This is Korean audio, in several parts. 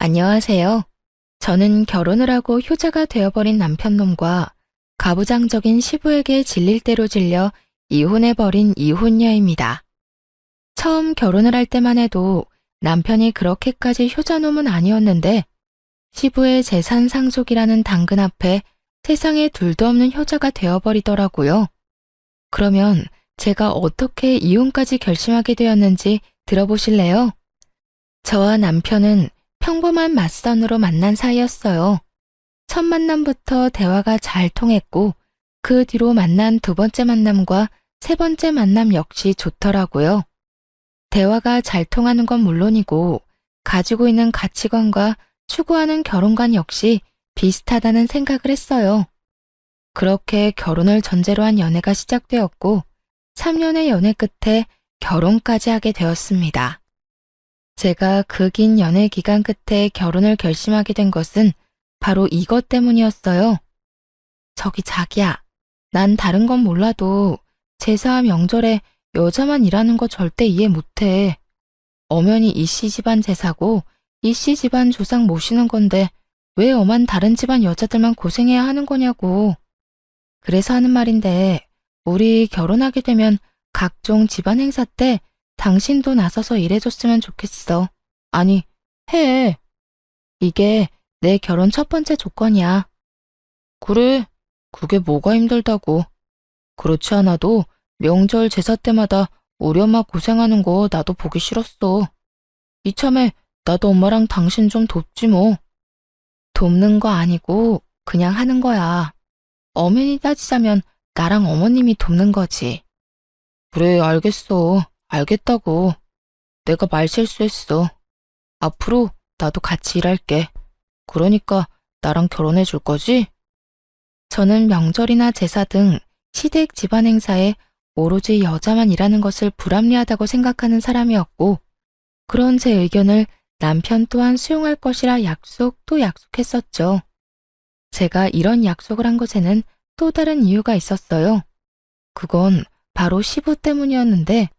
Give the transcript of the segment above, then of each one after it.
안녕하세요. 저는 결혼을 하고 효자가 되어버린 남편놈과 가부장적인 시부에게 질릴 대로 질려 이혼해버린 이혼녀입니다. 처음 결혼을 할 때만 해도 남편이 그렇게까지 효자놈은 아니었는데 시부의 재산 상속이라는 당근 앞에 세상에 둘도 없는 효자가 되어버리더라고요. 그러면 제가 어떻게 이혼까지 결심하게 되었는지 들어보실래요? 저와 남편은 평범한 맞선으로 만난 사이였어요. 첫 만남부터 대화가 잘 통했고 그 뒤로 만난 두 번째 만남과 세 번째 만남 역시 좋더라고요. 대화가 잘 통하는 건 물론이고 가지고 있는 가치관과 추구하는 결혼관 역시 비슷하다는 생각을 했어요. 그렇게 결혼을 전제로 한 연애가 시작되었고 3년의 연애 끝에 결혼까지 하게 되었습니다. 제가 그 긴 연애 기간 끝에 결혼을 결심하게 된 것은 바로 이것 때문이었어요. 저기 자기야, 난 다른 건 몰라도 제사 명절에 여자만 일하는 거 절대 이해 못해. 엄연히 이씨 집안 제사고 이씨 집안 조상 모시는 건데 왜 엄한 다른 집안 여자들만 고생해야 하는 거냐고. 그래서 하는 말인데 우리 결혼하게 되면 각종 집안 행사 때 당신도 나서서 일해줬으면 좋겠어. 아니, 해. 이게 내 결혼 첫 번째 조건이야. 그래, 그게 뭐가 힘들다고. 그렇지 않아도 명절 제사 때마다 우리 엄마 고생하는 거 나도 보기 싫었어. 이참에 나도 엄마랑 당신 좀 돕지 뭐. 돕는 거 아니고 그냥 하는 거야. 엄연히 따지자면 나랑 어머님이 돕는 거지. 그래, 알겠어. 알겠다고. 내가 말 실수했어. 앞으로 나도 같이 일할게. 그러니까 나랑 결혼해 줄 거지? 저는 명절이나 제사 등 시댁 집안 행사에 오로지 여자만 일하는 것을 불합리하다고 생각하는 사람이었고, 그런 제 의견을 남편 또한 수용할 것이라 약속 또 약속했었죠. 제가 이런 약속을 한 것에는 또 다른 이유가 있었어요. 그건 바로 시부 때문이었는데,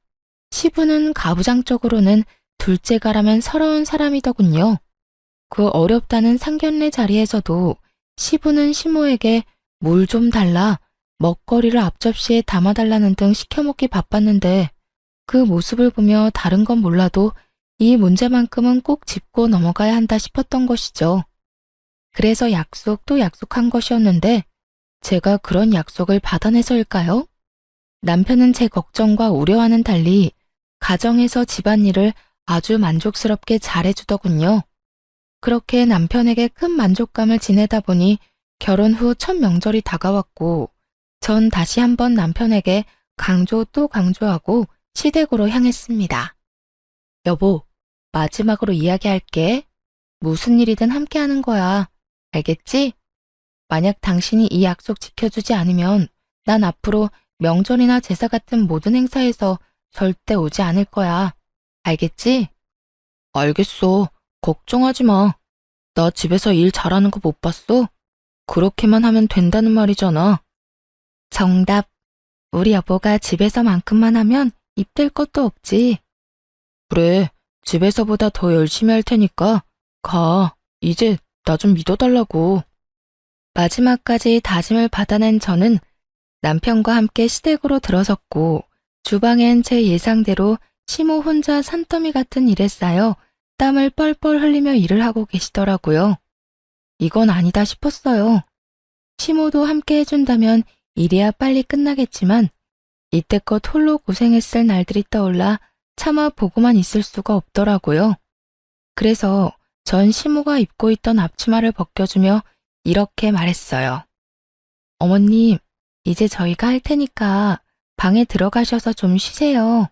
시부는 가부장적으로는 둘째가라면 서러운 사람이더군요. 그 어렵다는 상견례 자리에서도 시부는 시모에게 물 좀 달라, 먹거리를 앞접시에 담아달라는 등 시켜먹기 바빴는데 그 모습을 보며 다른 건 몰라도 이 문제만큼은 꼭 짚고 넘어가야 한다 싶었던 것이죠. 그래서 약속도 약속한 것이었는데 제가 그런 약속을 받아내서일까요? 남편은 제 걱정과 우려와는 달리 가정에서 집안일을 아주 만족스럽게 잘해주더군요. 그렇게 남편에게 큰 만족감을 지내다 보니 결혼 후 첫 명절이 다가왔고 전 다시 한번 남편에게 강조 또 강조하고 시댁으로 향했습니다. 여보, 마지막으로 이야기할게. 무슨 일이든 함께 하는 거야. 알겠지? 만약 당신이 이 약속 지켜주지 않으면 난 앞으로 명절이나 제사 같은 모든 행사에서 절대 오지 않을 거야. 알겠지? 알겠어. 걱정하지 마. 나 집에서 일 잘하는 거 못 봤어? 그렇게만 하면 된다는 말이잖아. 정답. 우리 여보가 집에서만큼만 하면 입댈 것도 없지. 그래, 집에서보다 더 열심히 할 테니까 가. 이제 나 좀 믿어달라고. 마지막까지 다짐을 받아낸 저는 남편과 함께 시댁으로 들어섰고 주방엔 제 예상대로 시모 혼자 산더미 같은 일에 쌓여 땀을 뻘뻘 흘리며 일을 하고 계시더라고요. 이건 아니다 싶었어요. 시모도 함께 해준다면 일이야 빨리 끝나겠지만 이때껏 홀로 고생했을 날들이 떠올라 차마 보고만 있을 수가 없더라고요. 그래서 전 시모가 입고 있던 앞치마를 벗겨주며 이렇게 말했어요. 어머님, 이제 저희가 할 테니까 방에 들어가셔서 좀 쉬세요.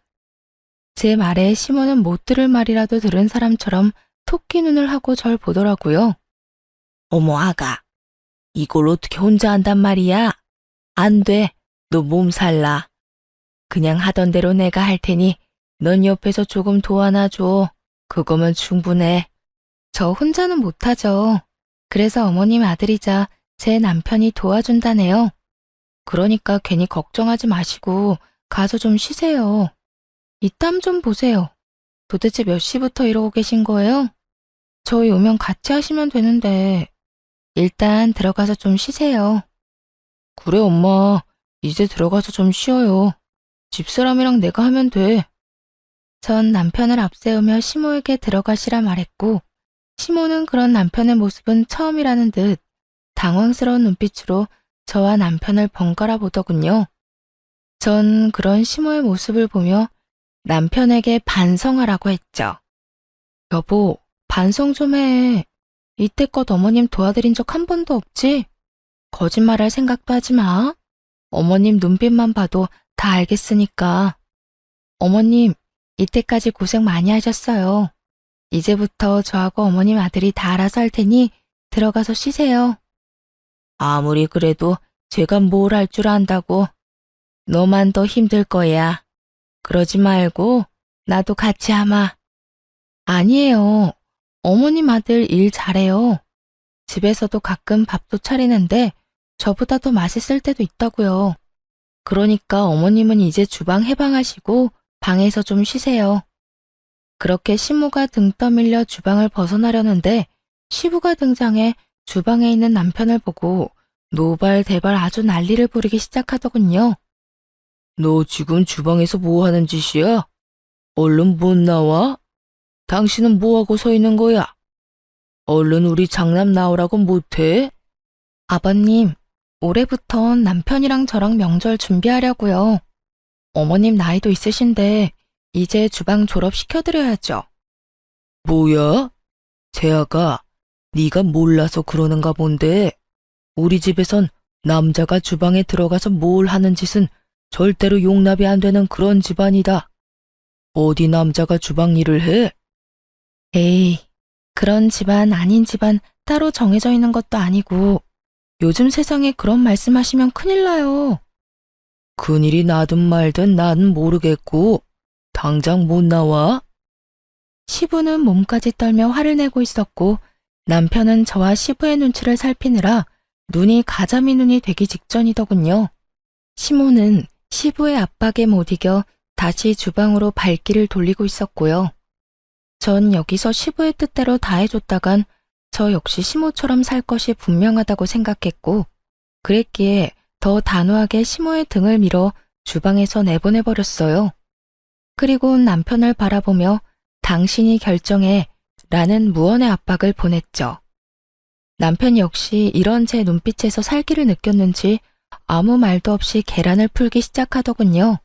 제 말에 시모는 못 들을 말이라도 들은 사람처럼 토끼 눈을 하고 절 보더라고요. 어머 아가, 이걸 어떻게 혼자 한단 말이야? 안 돼, 너 몸살나. 그냥 하던 대로 내가 할 테니 넌 옆에서 조금 도와놔줘. 그거면 충분해. 저 혼자는 못하죠. 그래서 어머님 아들이자 제 남편이 도와준다네요. 그러니까 괜히 걱정하지 마시고 가서 좀 쉬세요. 이 땀 좀 보세요. 도대체 몇 시부터 이러고 계신 거예요? 저희 오면 같이 하시면 되는데. 일단 들어가서 좀 쉬세요. 그래, 엄마. 이제 들어가서 좀 쉬어요. 집사람이랑 내가 하면 돼. 전 남편을 앞세우며 시모에게 들어가시라 말했고, 시모는 그런 남편의 모습은 처음이라는 듯 당황스러운 눈빛으로 저와 남편을 번갈아 보더군요. 전 그런 시모의 모습을 보며 남편에게 반성하라고 했죠. 여보, 반성 좀 해. 이때껏 어머님 도와드린 적 한 번도 없지? 거짓말할 생각도 하지 마. 어머님 눈빛만 봐도 다 알겠으니까. 어머님, 이때까지 고생 많이 하셨어요. 이제부터 저하고 어머님 아들이 다 알아서 할 테니 들어가서 쉬세요. 아무리 그래도 제가 뭘 할 줄 안다고. 너만 더 힘들 거야. 그러지 말고 나도 같이 하마. 아니에요. 어머님 아들 일 잘해요. 집에서도 가끔 밥도 차리는데 저보다 더 맛있을 때도 있다고요. 그러니까 어머님은 이제 주방 해방하시고 방에서 좀 쉬세요. 그렇게 시모가 등 떠밀려 주방을 벗어나려는데 시부가 등장해 주방에 있는 남편을 보고 노발대발 아주 난리를 부리기 시작하더군요. 너 지금 주방에서 뭐 하는 짓이야? 얼른 못 나와? 당신은 뭐하고 서 있는 거야? 얼른 우리 장남 나오라고 못해? 아버님, 올해부턴 남편이랑 저랑 명절 준비하려고요. 어머님 나이도 있으신데 이제 주방 졸업시켜드려야죠. 뭐야? 재아가 네가 몰라서 그러는가 본데 우리 집에선 남자가 주방에 들어가서 뭘 하는 짓은 절대로 용납이 안 되는 그런 집안이다. 어디 남자가 주방 일을 해? 에이, 그런 집안 아닌 집안 따로 정해져 있는 것도 아니고 요즘 세상에 그런 말씀하시면 큰일 나요. 큰일이 나든 말든 나는 모르겠고 당장 못 나와? 시부는 몸까지 떨며 화를 내고 있었고 남편은 저와 시부의 눈치를 살피느라 눈이 가자미 눈이 되기 직전이더군요. 시모는 시부의 압박에 못 이겨 다시 주방으로 발길을 돌리고 있었고요. 전 여기서 시부의 뜻대로 다 해줬다간 저 역시 시모처럼 살 것이 분명하다고 생각했고 그랬기에 더 단호하게 시모의 등을 밀어 주방에서 내보내버렸어요. 그리고 남편을 바라보며 당신이 결정해 라는 무언의 압박을 보냈죠. 남편 역시 이런 제 눈빛에서 살기를 느꼈는지 아무 말도 없이 계란을 풀기 시작하더군요.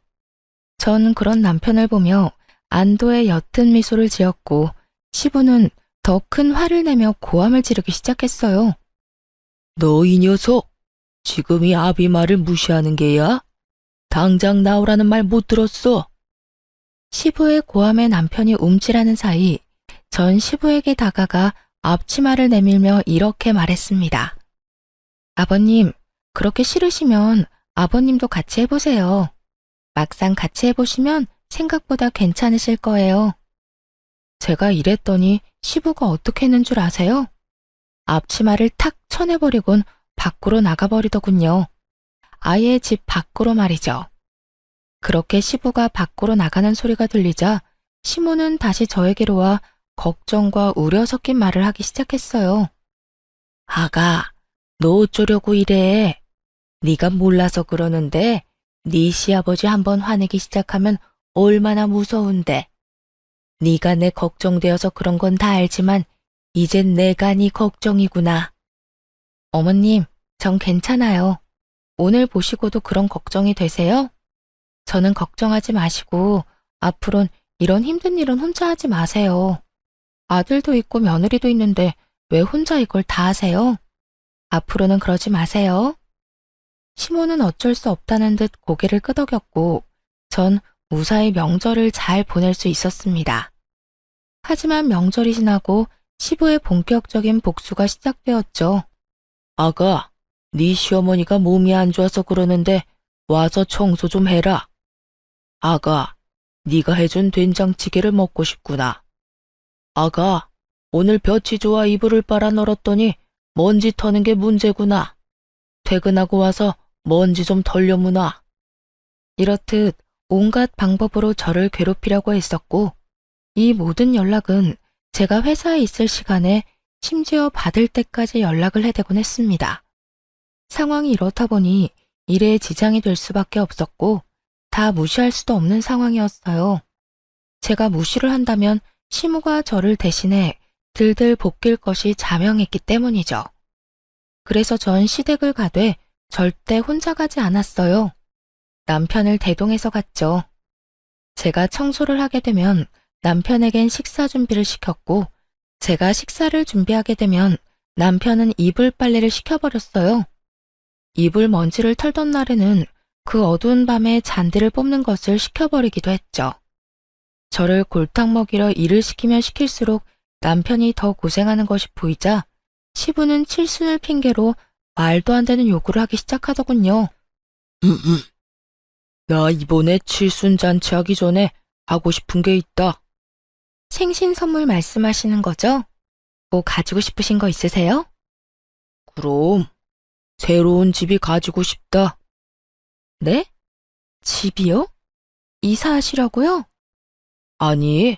전 그런 남편을 보며 안도의 옅은 미소를 지었고 시부는 더 큰 화를 내며 고함을 지르기 시작했어요. 너 이 녀석, 지금 이 아비 말을 무시하는 게야? 당장 나오라는 말 못 들었어. 시부의 고함에 남편이 움찔하는 사이 전 시부에게 다가가 앞치마를 내밀며 이렇게 말했습니다. 아버님, 그렇게 싫으시면 아버님도 같이 해보세요. 막상 같이 해보시면 생각보다 괜찮으실 거예요. 제가 이랬더니 시부가 어떻게 했는 줄 아세요? 앞치마를 탁 쳐내버리곤 밖으로 나가버리더군요. 아예 집 밖으로 말이죠. 그렇게 시부가 밖으로 나가는 소리가 들리자 시모는 다시 저에게로 와 걱정과 우려 섞인 말을 하기 시작했어요. 아가, 너 어쩌려고 이래? 네가 몰라서 그러는데 네 시아버지 한번 화내기 시작하면 얼마나 무서운데. 네가 내 걱정되어서 그런 건 다 알지만 이젠 내가 네 걱정이구나. 어머님, 전 괜찮아요. 오늘 보시고도 그런 걱정이 되세요? 저는 걱정하지 마시고 앞으론 이런 힘든 일은 혼자 하지 마세요. 아들도 있고 며느리도 있는데 왜 혼자 이걸 다 하세요? 앞으로는 그러지 마세요. 시모는 어쩔 수 없다는 듯 고개를 끄덕였고 전 무사히 명절을 잘 보낼 수 있었습니다. 하지만 명절이 지나고 시부의 본격적인 복수가 시작되었죠. 아가, 네 시어머니가 몸이 안 좋아서 그러는데 와서 청소 좀 해라. 아가, 네가 해준 된장찌개를 먹고 싶구나. 아가, 오늘 볕이 좋아 이불을 빨아 널었더니 먼지 터는 게 문제구나. 퇴근하고 와서 먼지 좀 털려무나. 이렇듯 온갖 방법으로 저를 괴롭히려고 했었고 이 모든 연락은 제가 회사에 있을 시간에 심지어 받을 때까지 연락을 해대곤 했습니다. 상황이 이렇다 보니 일에 지장이 될 수밖에 없었고 다 무시할 수도 없는 상황이었어요. 제가 무시를 한다면 시무가 저를 대신해 들들 볶일 것이 자명했기 때문이죠. 그래서 전 시댁을 가되 절대 혼자 가지 않았어요. 남편을 대동해서 갔죠. 제가 청소를 하게 되면 남편에겐 식사 준비를 시켰고 제가 식사를 준비하게 되면 남편은 이불 빨래를 시켜버렸어요. 이불 먼지를 털던 날에는 그 어두운 밤에 잔디를 뽑는 것을 시켜버리기도 했죠. 저를 골탕 먹이려 일을 시키면 시킬수록 남편이 더 고생하는 것이 보이자 시부는 칠순을 핑계로 말도 안 되는 요구를 하기 시작하더군요. 나 이번에 칠순 잔치하기 전에 하고 싶은 게 있다. 생신 선물 말씀하시는 거죠? 뭐 가지고 싶으신 거 있으세요? 그럼 새로운 집이 가지고 싶다. 네? 집이요? 이사하시려고요? 아니,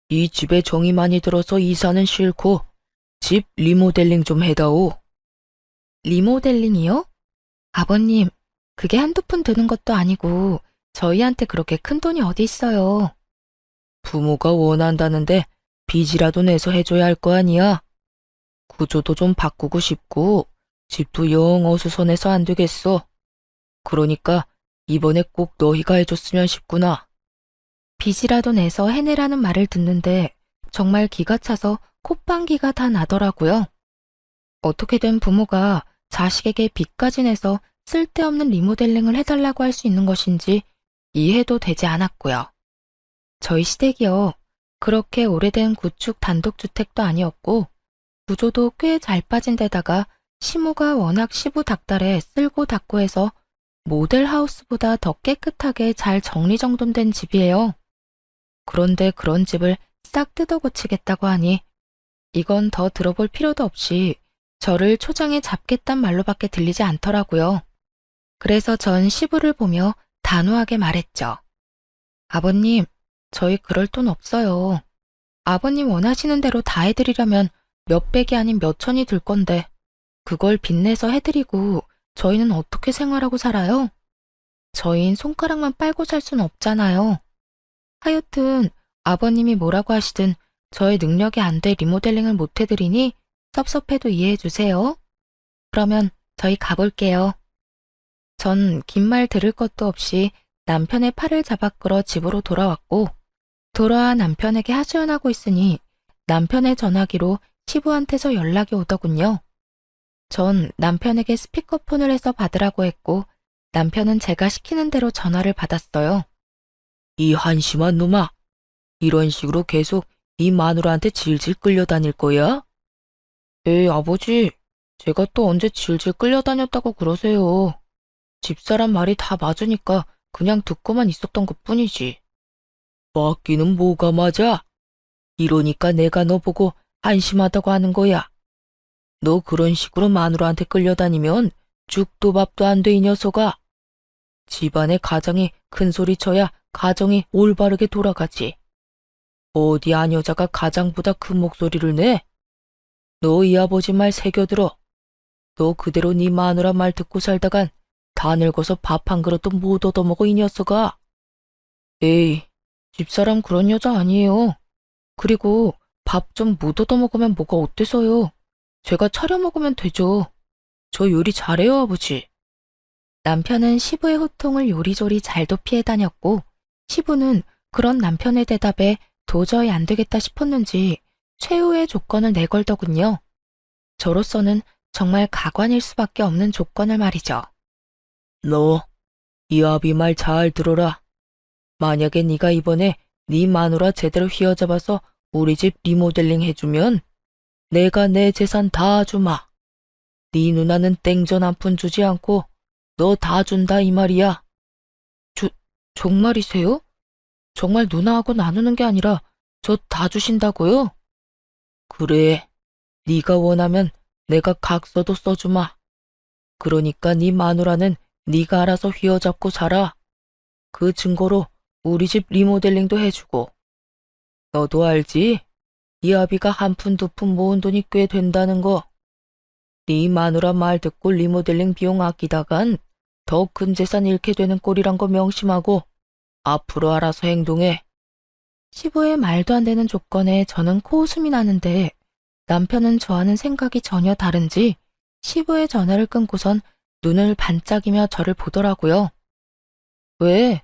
이 집에 정이 많이 들어서 이사는 싫고 집 리모델링 좀 해다오. 리모델링이요? 아버님, 그게 한두 푼 드는 것도 아니고 저희한테 그렇게 큰 돈이 어디 있어요. 부모가 원한다는데 빚이라도 내서 해줘야 할 거 아니야. 구조도 좀 바꾸고 싶고 집도 영 어수선해서 안 되겠어. 그러니까 이번에 꼭 너희가 해줬으면 싶구나. 빚이라도 내서 해내라는 말을 듣는데 정말 기가 차서 콧방귀가 다 나더라고요. 어떻게든 부모가 자식에게 빚까지 내서 쓸데없는 리모델링을 해달라고 할 수 있는 것인지 이해도 되지 않았고요. 저희 시댁이요. 그렇게 오래된 구축 단독주택도 아니었고 구조도 꽤 잘 빠진 데다가 시무가 워낙 시부 닥달에 쓸고 닦고 해서 모델하우스보다 더 깨끗하게 잘 정리정돈된 집이에요. 그런데 그런 집을 싹 뜯어 고치겠다고 하니 이건 더 들어볼 필요도 없이 저를 초장에 잡겠단 말로밖에 들리지 않더라고요. 그래서 전 시부를 보며 단호하게 말했죠. 아버님, 저희 그럴 돈 없어요. 아버님 원하시는 대로 다 해드리려면 몇백이 아닌 몇천이 들 건데 그걸 빚내서 해드리고 저희는 어떻게 생활하고 살아요? 저희는 손가락만 빨고 살 순 없잖아요. 하여튼 아버님이 뭐라고 하시든 저의 능력이 안 돼 리모델링을 못 해드리니 섭섭해도 이해해 주세요. 그러면 저희 가볼게요. 전 긴 말 들을 것도 없이 남편의 팔을 잡아 끌어 집으로 돌아왔고 돌아와 남편에게 하소연하고 있으니 남편의 전화기로 시부한테서 연락이 오더군요. 전 남편에게 스피커폰을 해서 받으라고 했고 남편은 제가 시키는 대로 전화를 받았어요. 이 한심한 놈아, 이런 식으로 계속 이 마누라한테 질질 끌려다닐 거야? 에이, 아버지, 제가 또 언제 질질 끌려다녔다고 그러세요. 집사람 말이 다 맞으니까 그냥 듣고만 있었던 것뿐이지. 맞기는 뭐가 맞아? 이러니까 내가 너 보고 한심하다고 하는 거야. 너 그런 식으로 마누라한테 끌려다니면 죽도 밥도 안 돼, 이 녀석아. 집안의 가장이 큰 소리 쳐야 가정이 올바르게 돌아가지. 어디 안 여자가 가장보다 큰 목소리를 내? 너 이 아버지 말 새겨들어. 너 그대로 네 마누라 말 듣고 살다간 다 늙어서 밥 한 그릇도 못 얻어먹어, 이 녀석아. 에이, 집사람 그런 여자 아니에요. 그리고 밥 좀 못 얻어먹으면 뭐가 어때서요? 제가 차려 먹으면 되죠. 저 요리 잘해요, 아버지. 남편은 시부의 호통을 요리조리 잘도 피해 다녔고 시부는 그런 남편의 대답에 도저히 안 되겠다 싶었는지 최후의 조건을 내걸더군요. 저로서는 정말 가관일 수밖에 없는 조건을 말이죠. 너, 이 아비 말 잘 들어라. 만약에 네가 이번에 네 마누라 제대로 휘어잡아서 우리 집 리모델링 해주면 내가 내 재산 다 주마. 네 누나는 땡전 한 푼 주지 않고 너 다 준다 이 말이야. 정말이세요? 정말 누나하고 나누는 게 아니라 저 다 주신다고요? 그래, 네가 원하면 내가 각서도 써주마. 그러니까 네 마누라는 네가 알아서 휘어잡고 살아. 그 증거로 우리 집 리모델링도 해주고. 너도 알지? 이 아비가 한 푼 두 푼 모은 돈이 꽤 된다는 거. 네 마누라 말 듣고 리모델링 비용 아끼다간 더 큰 재산 잃게 되는 꼴이란 거 명심하고 앞으로 알아서 행동해. 시부의 말도 안 되는 조건에 저는 코웃음이 나는데 남편은 저와는 생각이 전혀 다른지 시부의 전화를 끊고선 눈을 반짝이며 저를 보더라고요. 왜?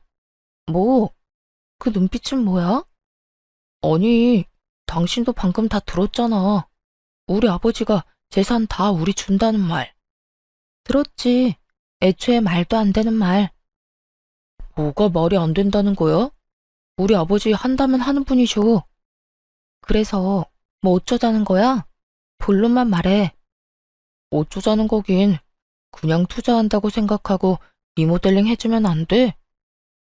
뭐? 그 눈빛은 뭐야? 아니, 당신도 방금 다 들었잖아. 우리 아버지가 재산 다 우리 준다는 말. 들었지. 애초에 말도 안 되는 말. 뭐가 말이 안 된다는 거야? 우리 아버지 한다면 하는 분이셔. 그래서 뭐 어쩌자는 거야? 본론만 말해. 어쩌자는 거긴. 그냥 투자한다고 생각하고 리모델링 해주면 안 돼?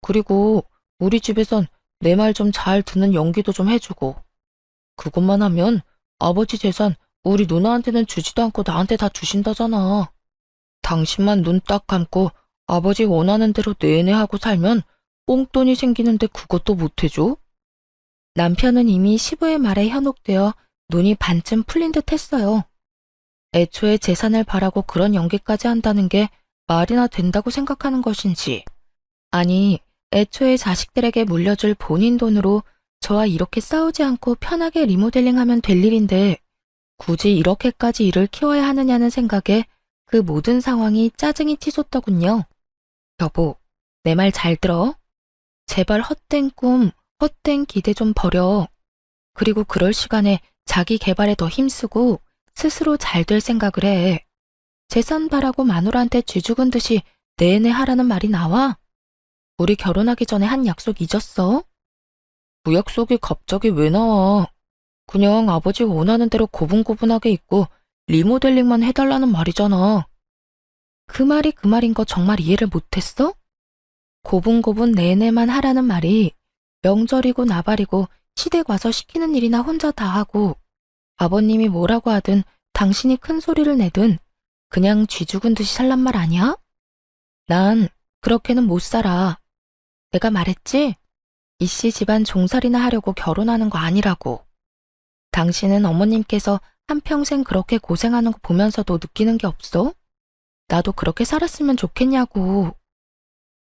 그리고 우리 집에선 내 말 좀 잘 듣는 연기도 좀 해주고. 그것만 하면 아버지 재산 우리 누나한테는 주지도 않고 나한테 다 주신다잖아. 당신만 눈 딱 감고 아버지 원하는 대로 내내 하고 살면 꽁돈이 생기는데 그것도 못 해줘? 남편은 이미 시부의 말에 현혹되어 눈이 반쯤 풀린 듯 했어요. 애초에 재산을 바라고 그런 연기까지 한다는 게 말이나 된다고 생각하는 것인지, 아니, 애초에 자식들에게 물려줄 본인 돈으로 저와 이렇게 싸우지 않고 편하게 리모델링하면 될 일인데 굳이 이렇게까지 일을 키워야 하느냐는 생각에 그 모든 상황이 짜증이 치솟더군요. 여보, 내 말 잘 들어? 제발 헛된 꿈, 헛된 기대 좀 버려. 그리고 그럴 시간에 자기 개발에 더 힘쓰고 스스로 잘 될 생각을 해. 재산 바라고 마누라한테 쥐죽은 듯이 내내 하라는 말이 나와? 우리 결혼하기 전에 한 약속 잊었어? 그 약속이 갑자기 왜 나와? 그냥 아버지 원하는 대로 고분고분하게 있고 리모델링만 해달라는 말이잖아. 그 말이 그 말인 거 정말 이해를 못했어? 고분고분 내내만 하라는 말이 명절이고 나발이고 시댁 와서 시키는 일이나 혼자 다 하고 아버님이 뭐라고 하든 당신이 큰 소리를 내든 그냥 쥐죽은 듯이 살란 말 아니야? 난 그렇게는 못 살아. 내가 말했지? 이씨 집안 종살이나 하려고 결혼하는 거 아니라고. 당신은 어머님께서 한평생 그렇게 고생하는 거 보면서도 느끼는 게 없어? 나도 그렇게 살았으면 좋겠냐고.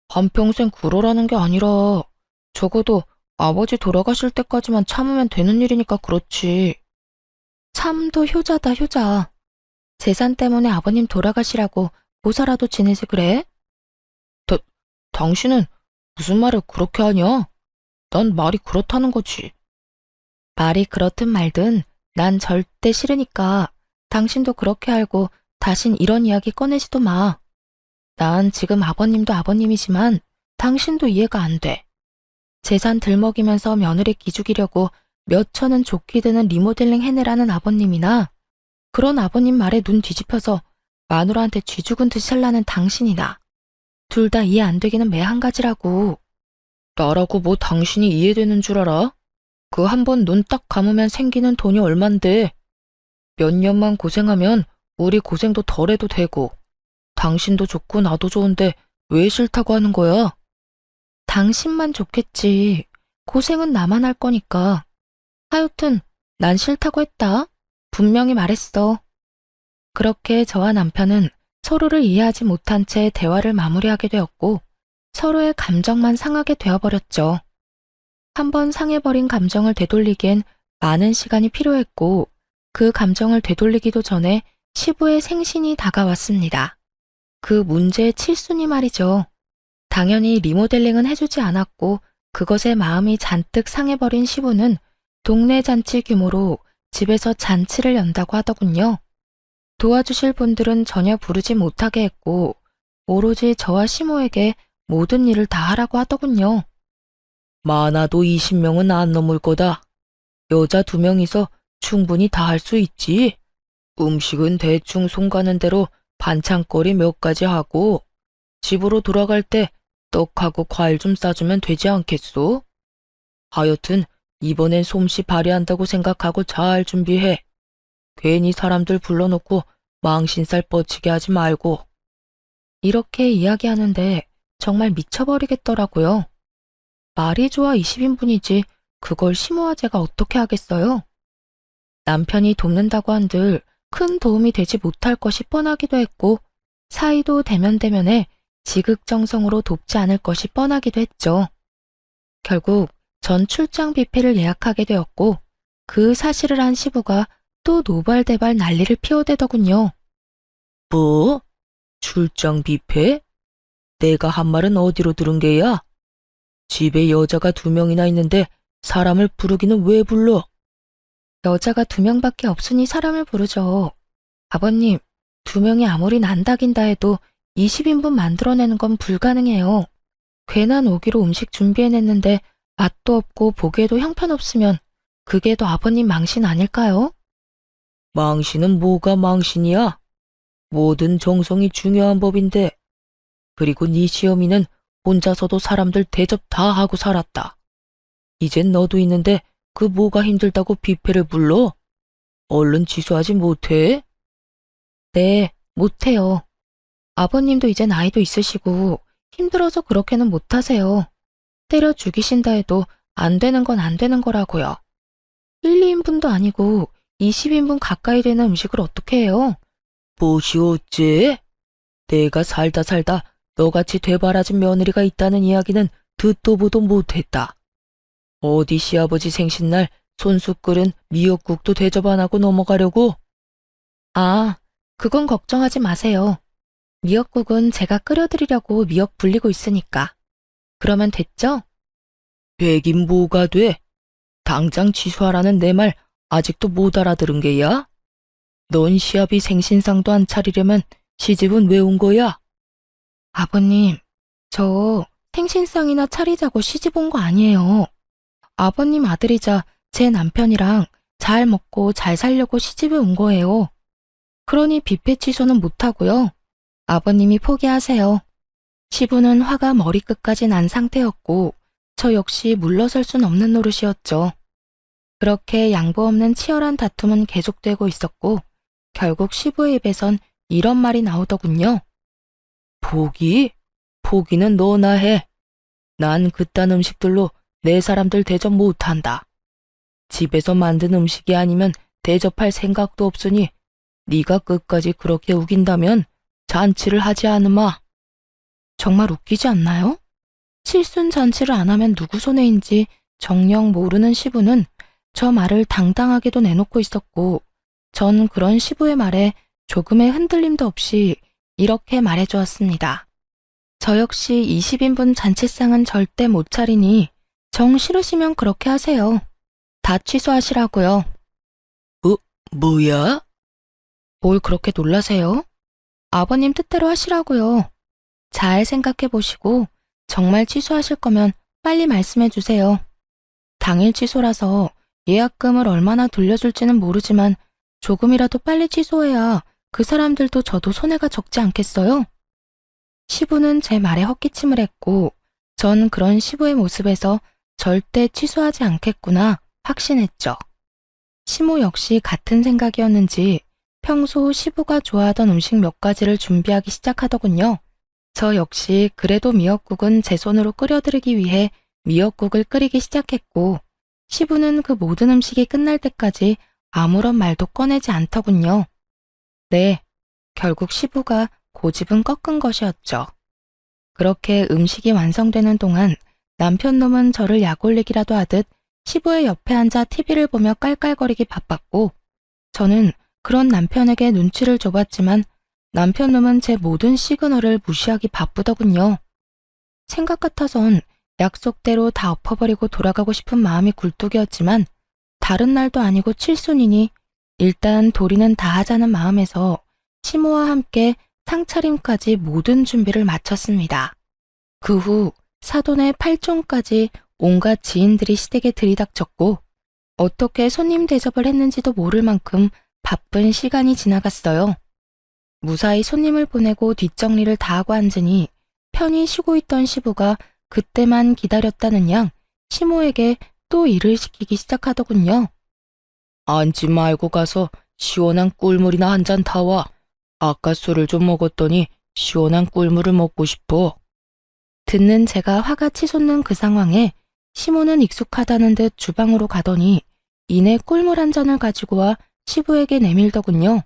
한평생 그러라는 게 아니라 적어도 아버지 돌아가실 때까지만 참으면 되는 일이니까 그렇지. 참도 효자다, 효자. 재산 때문에 아버님 돌아가시라고 모사라도 지내지 그래? 다, 당신은 무슨 말을 그렇게 하냐? 난 말이 그렇다는 거지. 말이 그렇든 말든 난 절대 싫으니까 당신도 그렇게 알고 다신 이런 이야기 꺼내지도 마. 난 지금 아버님도 아버님이지만 당신도 이해가 안 돼. 재산 들먹이면서 며느리 기죽이려고 몇 천은 좋게 드는 리모델링 해내라는 아버님이나 그런 아버님 말에 눈 뒤집혀서 마누라한테 쥐죽은 듯이 살라는 당신이나 둘 다 이해 안 되기는 매 한 가지라고. 나라고 뭐 당신이 이해되는 줄 알아? 그 한 번 눈 딱 감으면 생기는 돈이 얼만데. 몇 년만 고생하면 우리 고생도 덜 해도 되고 당신도 좋고 나도 좋은데 왜 싫다고 하는 거야? 당신만 좋겠지. 고생은 나만 할 거니까. 하여튼 난 싫다고 했다. 분명히 말했어. 그렇게 저와 남편은 서로를 이해하지 못한 채 대화를 마무리하게 되었고 서로의 감정만 상하게 되어버렸죠. 한번 상해버린 감정을 되돌리기엔 많은 시간이 필요했고 그 감정을 되돌리기도 전에 시부의 생신이 다가왔습니다. 그 문제의 칠순이 말이죠. 당연히 리모델링은 해주지 않았고 그것에 마음이 잔뜩 상해버린 시부는 동네 잔치 규모로 집에서 잔치를 연다고 하더군요. 도와주실 분들은 전혀 부르지 못하게 했고 오로지 저와 시모에게 모든 일을 다 하라고 하더군요. 많아도 20명은 안 넘을 거다. 여자 2명이서 충분히 다 할 수 있지. 음식은 대충 손 가는 대로 반찬거리 몇 가지 하고 집으로 돌아갈 때 떡하고 과일 좀 싸주면 되지 않겠소? 하여튼 이번엔 솜씨 발휘한다고 생각하고 잘 준비해. 괜히 사람들 불러놓고 망신살 뻗치게 하지 말고. 이렇게 이야기하는데 정말 미쳐버리겠더라고요. 말이 좋아 20인분이지 그걸 심오화제가 어떻게 하겠어요? 남편이 돕는다고 한들 큰 도움이 되지 못할 것이 뻔하기도 했고 사이도 대면대면에 지극정성으로 돕지 않을 것이 뻔하기도 했죠. 결국 전 출장 뷔페를 예약하게 되었고 그 사실을 안 시부가 또 노발대발 난리를 피워대더군요. 뭐? 출장 뷔페? 내가 한 말은 어디로 들은 게야? 집에 여자가 2명이나 있는데 사람을 부르기는 왜 불러? 여자가 2명밖에 없으니 사람을 부르죠. 아버님, 2명이 아무리 난다긴다 해도 20인분 만들어내는 건 불가능해요. 괜한 오기로 음식 준비해냈는데 맛도 없고 보기에도 형편없으면 그게 더 아버님 망신 아닐까요? 망신은 뭐가 망신이야? 모든 정성이 중요한 법인데. 그리고 네 시어미는 혼자서도 사람들 대접 다 하고 살았다. 이젠 너도 있는데 그 뭐가 힘들다고 뷔페를 불러? 얼른 취소하지 못해? 네, 못해요. 아버님도 이제 나이도 있으시고 힘들어서 그렇게는 못하세요. 때려 죽이신다 해도 안 되는 건 안 되는 거라고요. 1, 2인분도 아니고 20인분 가까이 되는 음식을 어떻게 해요? 무엇이 어째? 내가 살다 너같이 되바라진 며느리가 있다는 이야기는 듣도 보도 못했다. 어디 시아버지 생신날 손수 끓은 미역국도 대접 안 하고 넘어가려고? 아, 그건 걱정하지 마세요. 미역국은 제가 끓여드리려고 미역 불리고 있으니까. 그러면 됐죠? 되긴 뭐가 돼? 당장 취소하라는 내 말 아직도 못 알아들은 게야? 넌 시아비 생신상도 안 차리려면 시집은 왜 온 거야? 아버님, 저 생신상이나 차리자고 시집 온 거 아니에요. 아버님 아들이자 제 남편이랑 잘 먹고 잘 살려고 시집에 온 거예요. 그러니 뷔페 취소는 못하고요. 아버님이 포기하세요. 시부는 화가 머리끝까지 난 상태였고 저 역시 물러설 순 없는 노릇이었죠. 그렇게 양보 없는 치열한 다툼은 계속되고 있었고 결국 시부의 입에선 이런 말이 나오더군요. 포기? 포기는 너나 해. 난 그딴 음식들로 내 사람들 대접 못한다. 집에서 만든 음식이 아니면 대접할 생각도 없으니 네가 끝까지 그렇게 우긴다면 잔치를 하지 않으마. 정말 웃기지 않나요? 칠순 잔치를 안 하면 누구 손해인지 정녕 모르는 시부는 저 말을 당당하게도 내놓고 있었고 전 그런 시부의 말에 조금의 흔들림도 없이 이렇게 말해주었습니다. 저 역시 20인분 잔치상은 절대 못 차리니 정 싫으시면 그렇게 하세요. 다 취소하시라고요. 뭐야? 뭘 그렇게 놀라세요? 아버님 뜻대로 하시라고요. 잘 생각해 보시고 정말 취소하실 거면 빨리 말씀해 주세요. 당일 취소라서 예약금을 얼마나 돌려줄지는 모르지만 조금이라도 빨리 취소해야 그 사람들도 저도 손해가 적지 않겠어요? 시부는 제 말에 헛기침을 했고 전 그런 시부의 모습에서 절대 취소하지 않겠구나 확신했죠. 시모 역시 같은 생각이었는지 평소 시부가 좋아하던 음식 몇 가지를 준비하기 시작하더군요. 저 역시 그래도 미역국은 제 손으로 끓여드리기 위해 미역국을 끓이기 시작했고 시부는 그 모든 음식이 끝날 때까지 아무런 말도 꺼내지 않더군요. 네, 결국 시부가 고집은 꺾은 것이었죠. 그렇게 음식이 완성되는 동안 남편놈은 저를 약올리기라도 하듯 시부의 옆에 앉아 TV를 보며 깔깔거리기 바빴고 저는 그런 남편에게 눈치를 줘봤지만 남편놈은 제 모든 시그널을 무시하기 바쁘더군요. 생각 같아선 약속대로 다 엎어버리고 돌아가고 싶은 마음이 굴뚝이었지만 다른 날도 아니고 칠순이니 일단 도리는 다 하자는 마음에서 시모와 함께 상차림까지 모든 준비를 마쳤습니다. 그 후 사돈의 팔종까지 온갖 지인들이 시댁에 들이닥쳤고 어떻게 손님 대접을 했는지도 모를 만큼 바쁜 시간이 지나갔어요. 무사히 손님을 보내고 뒷정리를 다 하고 앉으니 편히 쉬고 있던 시부가 그때만 기다렸다는 양 시모에게 또 일을 시키기 시작하더군요. 앉지 말고 가서 시원한 꿀물이나 한 잔 타와. 아까 술을 좀 먹었더니 시원한 꿀물을 먹고 싶어. 듣는 제가 화가 치솟는 그 상황에 시모는 익숙하다는 듯 주방으로 가더니 이내 꿀물 한 잔을 가지고 와 시부에게 내밀더군요.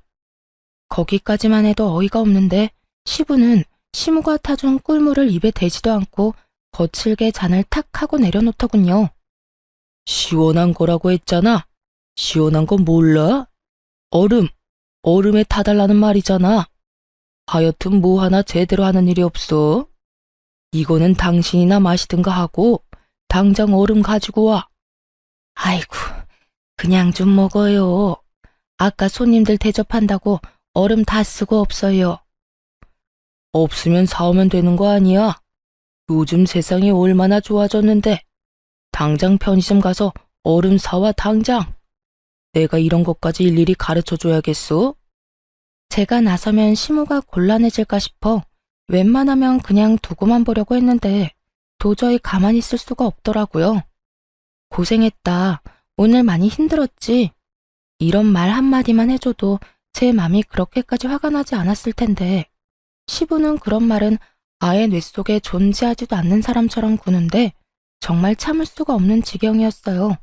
거기까지만 해도 어이가 없는데 시부는 시무가 타준 꿀물을 입에 대지도 않고 거칠게 잔을 탁 하고 내려놓더군요. 시원한 거라고 했잖아. 시원한 건 몰라? 얼음에 타달라는 말이잖아. 하여튼 뭐 하나 제대로 하는 일이 없어. 이거는 당신이나 마시든가 하고 당장 얼음 가지고 와. 아이고, 그냥 좀 먹어요. 아까 손님들 대접한다고 얼음 다 쓰고 없어요. 없으면 사오면 되는 거 아니야? 요즘 세상이 얼마나 좋아졌는데. 당장 편의점 가서 얼음 사와 당장. 내가 이런 것까지 일일이 가르쳐 줘야겠어? 제가 나서면 시무가 곤란해질까 싶어 웬만하면 그냥 두고만 보려고 했는데 도저히 가만히 있을 수가 없더라고요. 고생했다. 오늘 많이 힘들었지. 이런 말 한마디만 해줘도 제 맘이 그렇게까지 화가 나지 않았을 텐데 시부는 그런 말은 아예 뇌 속에 존재하지도 않는 사람처럼 구는데 정말 참을 수가 없는 지경이었어요.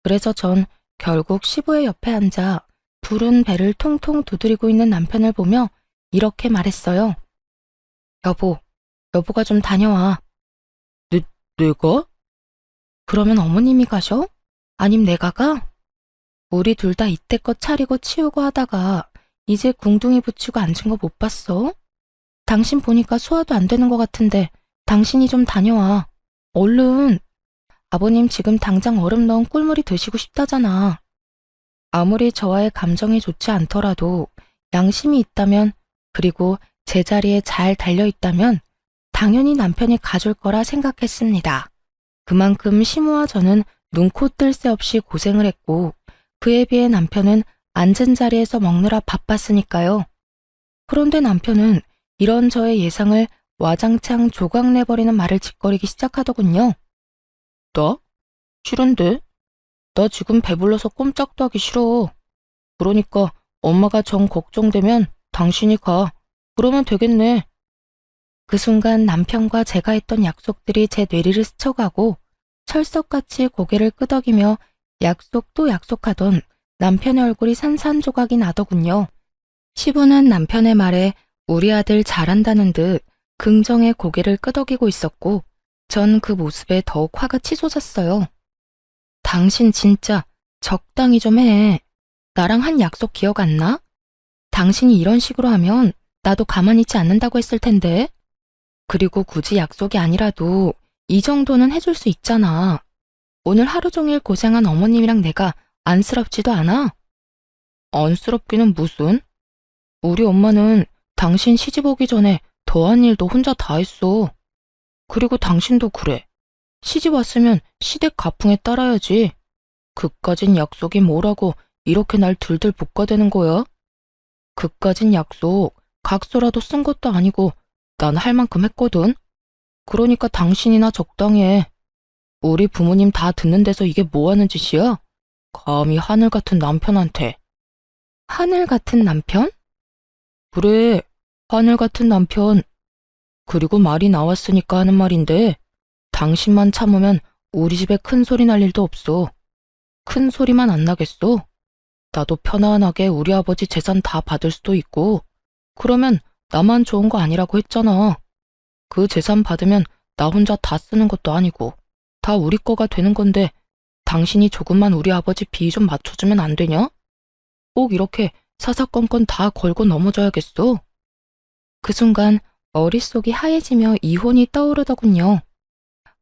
그래서 전 결국 시부의 옆에 앉아 부른 배를 통통 두드리고 있는 남편을 보며 이렇게 말했어요. 여보가 좀 다녀와. 내가? 그러면 어머님이 가셔? 아님 내가 가? 우리 둘 다 이때껏 차리고 치우고 하다가 이제 궁둥이 붙이고 앉은 거 못 봤어? 당신 보니까 소화도 안 되는 것 같은데 당신이 좀 다녀와. 얼른. 아버님 지금 당장 얼음 넣은 꿀물이 드시고 싶다잖아. 아무리 저와의 감정이 좋지 않더라도 양심이 있다면 그리고 제자리에 잘 달려있다면 당연히 남편이 가줄 거라 생각했습니다. 그만큼 시무와 저는 눈코 뜰 새 없이 고생을 했고 그에 비해 남편은 앉은 자리에서 먹느라 바빴으니까요. 그런데 남편은 이런 저의 예상을 와장창 조각내버리는 말을 짓거리기 시작하더군요. 나? 싫은데? 나 지금 배불러서 꼼짝도 하기 싫어. 그러니까 엄마가 정 걱정되면 당신이 가. 그러면 되겠네. 그 순간 남편과 제가 했던 약속들이 제 뇌리를 스쳐가고 철석같이 고개를 끄덕이며 약속 또 약속하던 남편의 얼굴이 산산조각이 나더군요. 시부는 남편의 말에 우리 아들 잘한다는 듯 긍정의 고개를 끄덕이고 있었고 전 그 모습에 더욱 화가 치솟았어요. 당신 진짜 적당히 좀 해. 나랑 한 약속 기억 안 나? 당신이 이런 식으로 하면 나도 가만히 있지 않는다고 했을 텐데. 그리고 굳이 약속이 아니라도 이 정도는 해줄 수 있잖아. 오늘 하루 종일 고생한 어머님이랑 내가 안쓰럽지도 않아? 안쓰럽기는 무슨? 우리 엄마는 당신 시집 오기 전에 더한 일도 혼자 다 했어. 그리고 당신도 그래. 시집 왔으면 시댁 가풍에 따라야지. 그까진 약속이 뭐라고 이렇게 날 들들 볶아대는 거야? 그까진 약속 각서라도 쓴 것도 아니고 난 할 만큼 했거든. 그러니까 당신이나 적당히 해. 우리 부모님 다 듣는 데서 이게 뭐 하는 짓이야? 감히 하늘 같은 남편한테. 하늘 같은 남편? 그래, 하늘 같은 남편. 그리고 말이 나왔으니까 하는 말인데 당신만 참으면 우리 집에 큰 소리 날 일도 없어. 큰 소리만 안 나겠어? 나도 편안하게 우리 아버지 재산 다 받을 수도 있고 그러면 나만 좋은 거 아니라고 했잖아. 그 재산 받으면 나 혼자 다 쓰는 것도 아니고 다 우리 거가 되는 건데 당신이 조금만 우리 아버지 비위 좀 맞춰주면 안 되냐? 꼭 이렇게 사사건건 다 걸고 넘어져야겠어? 그 순간 머릿속이 하얘지며 이혼이 떠오르더군요.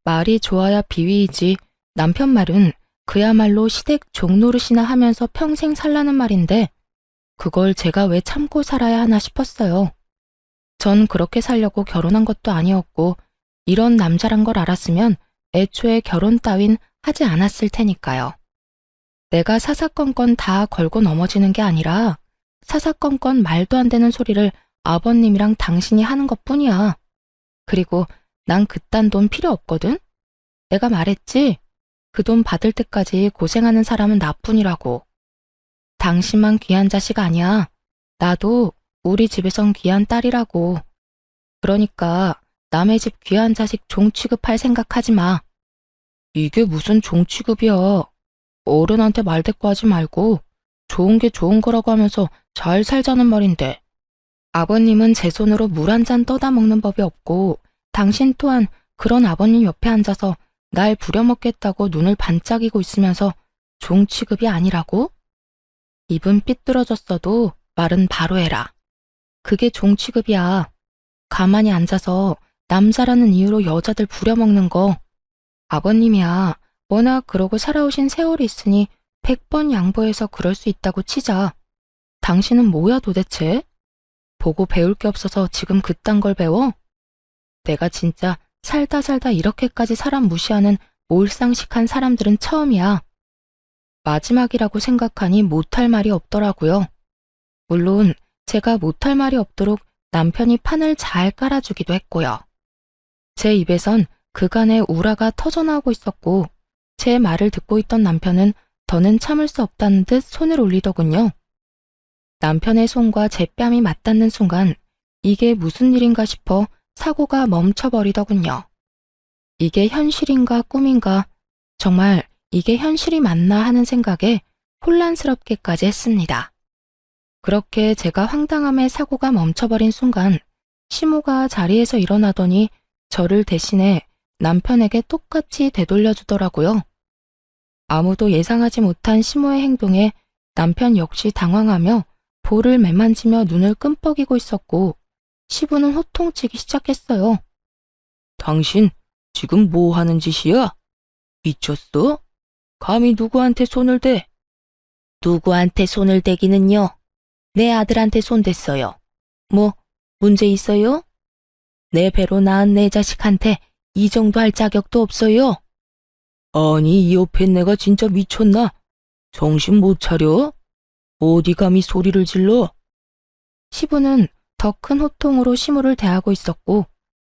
말이 좋아야 비위이지 남편 말은 그야말로 시댁 종노릇이나 하면서 평생 살라는 말인데 그걸 제가 왜 참고 살아야 하나 싶었어요. 전 그렇게 살려고 결혼한 것도 아니었고 이런 남자란 걸 알았으면 애초에 결혼 따윈 하지 않았을 테니까요. 내가 사사건건 다 걸고 넘어지는 게 아니라 사사건건 말도 안 되는 소리를 아버님이랑 당신이 하는 것뿐이야. 그리고 난 그딴 돈 필요 없거든? 내가 말했지? 그 돈 받을 때까지 고생하는 사람은 나뿐이라고. 당신만 귀한 자식 아니야. 나도 우리 집에선 귀한 딸이라고. 그러니까 남의 집 귀한 자식 종 취급할 생각하지 마. 이게 무슨 종 취급이야. 어른한테 말대꾸하지 말고 좋은 게 좋은 거라고 하면서 잘 살자는 말인데. 아버님은 제 손으로 물 한 잔 떠다 먹는 법이 없고 당신 또한 그런 아버님 옆에 앉아서 날 부려먹겠다고 눈을 반짝이고 있으면서 종 취급이 아니라고? 입은 삐뚤어졌어도 말은 바로 해라. 그게 종 취급이야. 가만히 앉아서 남자라는 이유로 여자들 부려먹는 거. 아버님이야. 워낙 그러고 살아오신 세월이 있으니 100번 양보해서 그럴 수 있다고 치자. 당신은 뭐야 도대체? 보고 배울 게 없어서 지금 그딴 걸 배워? 내가 진짜 살다 이렇게까지 사람 무시하는 몰상식한 사람들은 처음이야. 마지막이라고 생각하니 못할 말이 없더라고요. 물론 제가 못할 말이 없도록 남편이 판을 잘 깔아주기도 했고요. 제 입에선 그간의 우라가 터져나오고 있었고 제 말을 듣고 있던 남편은 더는 참을 수 없다는 듯 손을 올리더군요. 남편의 손과 제 뺨이 맞닿는 순간 이게 무슨 일인가 싶어 사고가 멈춰버리더군요. 이게 현실인가 꿈인가, 정말 이게 현실이 맞나 하는 생각에 혼란스럽게까지 했습니다. 그렇게 제가 황당함에 사고가 멈춰버린 순간 시모가 자리에서 일어나더니 저를 대신해 남편에게 똑같이 되돌려주더라고요. 아무도 예상하지 못한 시모의 행동에 남편 역시 당황하며 볼을 매만지며 눈을 끔뻑이고 있었고 시부는 호통치기 시작했어요. 당신 지금 뭐 하는 짓이야? 미쳤어? 감히 누구한테 손을 대? 누구한테 손을 대기는요? 내 아들한테 손댔어요. 뭐 문제 있어요? 내 배로 낳은 내 자식한테 이 정도 할 자격도 없어요? 아니 이 옆에 내가 진짜 미쳤나? 정신 못 차려? 어디 감히 소리를 질러? 시부는 더 큰 호통으로 시모를 대하고 있었고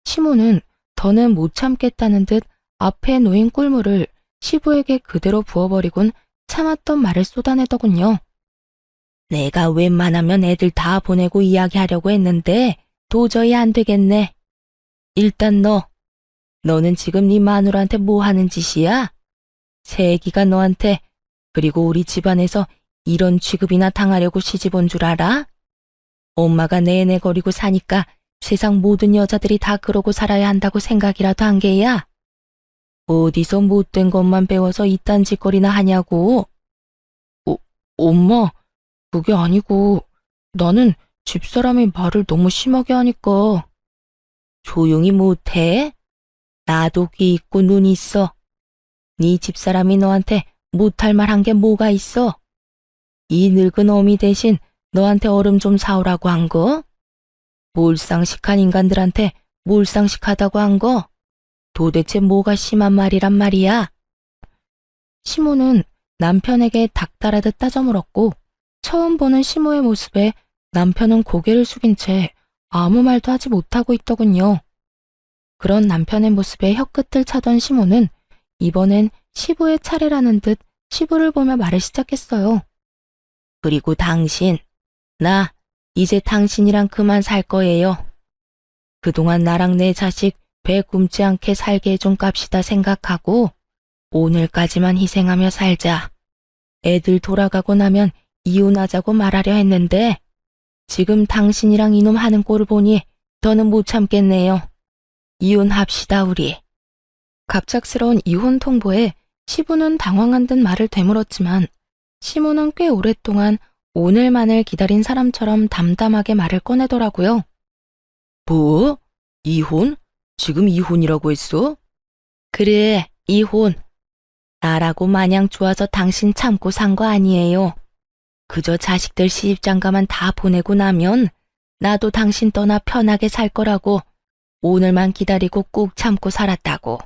시모는 더는 못 참겠다는 듯 앞에 놓인 꿀물을 시부에게 그대로 부어버리곤 참았던 말을 쏟아내더군요. 내가 웬만하면 애들 다 보내고 이야기하려고 했는데 도저히 안 되겠네. 일단 너는 지금 네 마누라한테 뭐 하는 짓이야? 새애기가 너한테 그리고 우리 집안에서 이런 취급이나 당하려고 시집 온 줄 알아? 엄마가 내내거리고 사니까 세상 모든 여자들이 다 그러고 살아야 한다고 생각이라도 한 게야? 어디서 못된 것만 배워서 이딴 짓거리나 하냐고? 엄마, 그게 아니고 나는 집사람이 말을 너무 심하게 하니까. 조용히 못해? 나도 귀 있고 눈 있어. 네 집사람이 너한테 못할 말 한 게 뭐가 있어? 이 늙은 어미 대신 너한테 얼음 좀 사오라고 한 거? 몰상식한 인간들한테 몰상식하다고 한 거? 도대체 뭐가 심한 말이란 말이야? 시모는 남편에게 닥달하듯 따져 물었고 처음 보는 시모의 모습에 남편은 고개를 숙인 채 아무 말도 하지 못하고 있더군요. 그런 남편의 모습에 혀끝을 차던 시모는 이번엔 시부의 차례라는 듯 시부를 보며 말을 시작했어요. 그리고 당신, 나 이제 당신이랑 그만 살 거예요. 그동안 나랑 내 자식 배 굶지 않게 살게 해준 값이다 생각하고 오늘까지만 희생하며 살자. 애들 돌아가고 나면 이혼하자고 말하려 했는데 지금 당신이랑 이놈 하는 꼴을 보니 더는 못 참겠네요. 이혼합시다 우리. 갑작스러운 이혼 통보에 시부는 당황한 듯 말을 되물었지만 시모는 꽤 오랫동안 오늘만을 기다린 사람처럼 담담하게 말을 꺼내더라고요. 뭐? 이혼? 지금 이혼이라고 했어? 그래, 이혼. 나라고 마냥 좋아서 당신 참고 산 거 아니에요. 그저 자식들 시집장가만 다 보내고 나면 나도 당신 떠나 편하게 살 거라고 오늘만 기다리고 꾹 참고 살았다고.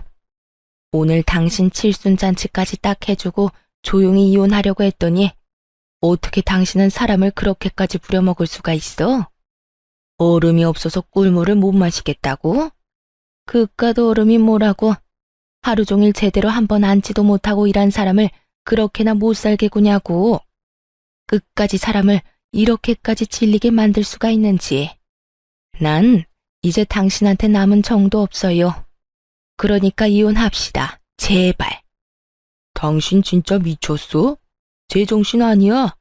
오늘 당신 칠순잔치까지 딱 해주고 조용히 이혼하려고 했더니 어떻게 당신은 사람을 그렇게까지 부려먹을 수가 있어? 얼음이 없어서 꿀물을 못 마시겠다고? 그깟 얼음이 뭐라고? 하루 종일 제대로 한 번 앉지도 못하고 일한 사람을 그렇게나 못 살게 구냐고. 끝까지 사람을 이렇게까지 질리게 만들 수가 있는지. 난 이제 당신한테 남은 정도 없어요. 그러니까 이혼합시다. 제발. 당신 진짜 미쳤어? 제정신 아니야?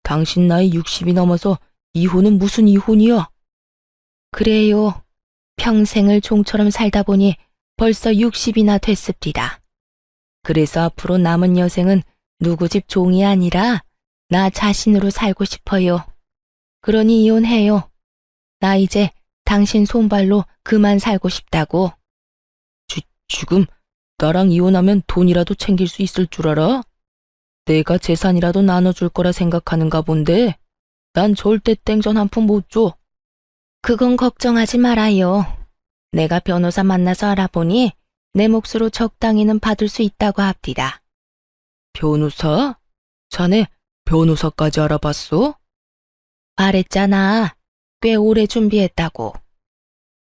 당신 나이 60이 넘어서 이혼은 무슨 이혼이야? 그래요. 평생을 종처럼 살다 보니 벌써 60이나 됐습니다. 그래서 앞으로 남은 여생은 누구 집 종이 아니라 나 자신으로 살고 싶어요. 그러니 이혼해요. 나 이제 당신 손발로 그만 살고 싶다고. 지금 나랑 이혼하면 돈이라도 챙길 수 있을 줄 알아? 내가 재산이라도 나눠줄 거라 생각하는가 본데 난 절대 땡전 한 푼 못 줘. 그건 걱정하지 말아요. 내가 변호사 만나서 알아보니 내 몫으로 적당히는 받을 수 있다고 합디다. 변호사? 자네 변호사까지 알아봤어? 말했잖아. 꽤 오래 준비했다고.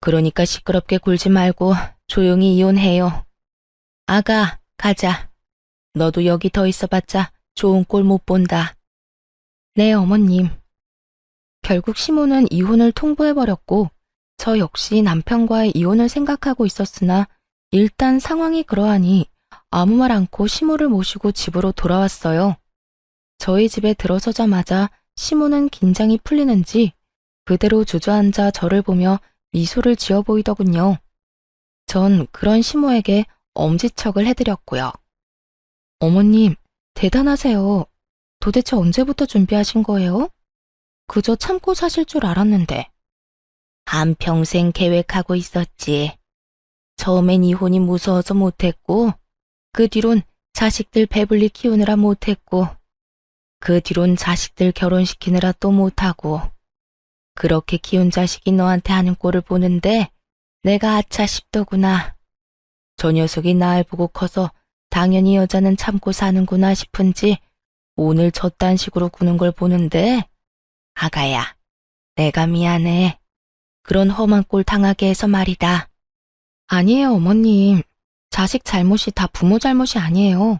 그러니까 시끄럽게 굴지 말고 조용히 이혼해요. 아가, 가자. 너도 여기 더 있어봤자 좋은 꼴 못 본다. 네, 어머님. 결국 시모는 이혼을 통보해버렸고 저 역시 남편과의 이혼을 생각하고 있었으나 일단 상황이 그러하니 아무 말 않고 시모를 모시고 집으로 돌아왔어요. 저희 집에 들어서자마자 시모는 긴장이 풀리는지 그대로 주저앉아 저를 보며 미소를 지어 보이더군요. 전 그런 시모에게 엄지척을 해드렸고요. 어머님, 대단하세요. 도대체 언제부터 준비하신 거예요? 그저 참고 사실 줄 알았는데. 한평생 계획하고 있었지. 처음엔 이혼이 무서워서 못했고, 그 뒤론 자식들 배불리 키우느라 못했고, 그 뒤론 자식들 결혼시키느라 또 못하고, 그렇게 키운 자식이 너한테 하는 꼴을 보는데 내가 아차 싶더구나. 저 녀석이 날 보고 커서 당연히 여자는 참고 사는구나 싶은지 오늘 저딴 식으로 구는 걸 보는데 아가야, 내가 미안해. 그런 험한 꼴 당하게 해서 말이다. 아니에요, 어머님. 자식 잘못이 다 부모 잘못이 아니에요.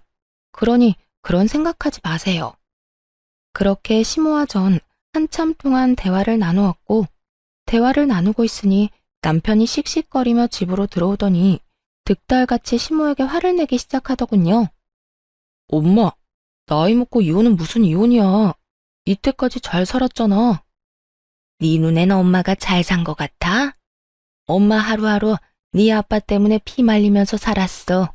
그러니 그런 생각하지 마세요. 그렇게 시모와 전 한참 동안 대화를 나누었고 대화를 나누고 있으니 남편이 씩씩거리며 집으로 들어오더니 득달같이 시모에게 화를 내기 시작하더군요. 엄마, 나이 먹고 이혼은 무슨 이혼이야. 이때까지 잘 살았잖아. 네 눈엔 엄마가 잘 산 것 같아? 엄마 하루하루 네 아빠 때문에 피 말리면서 살았어.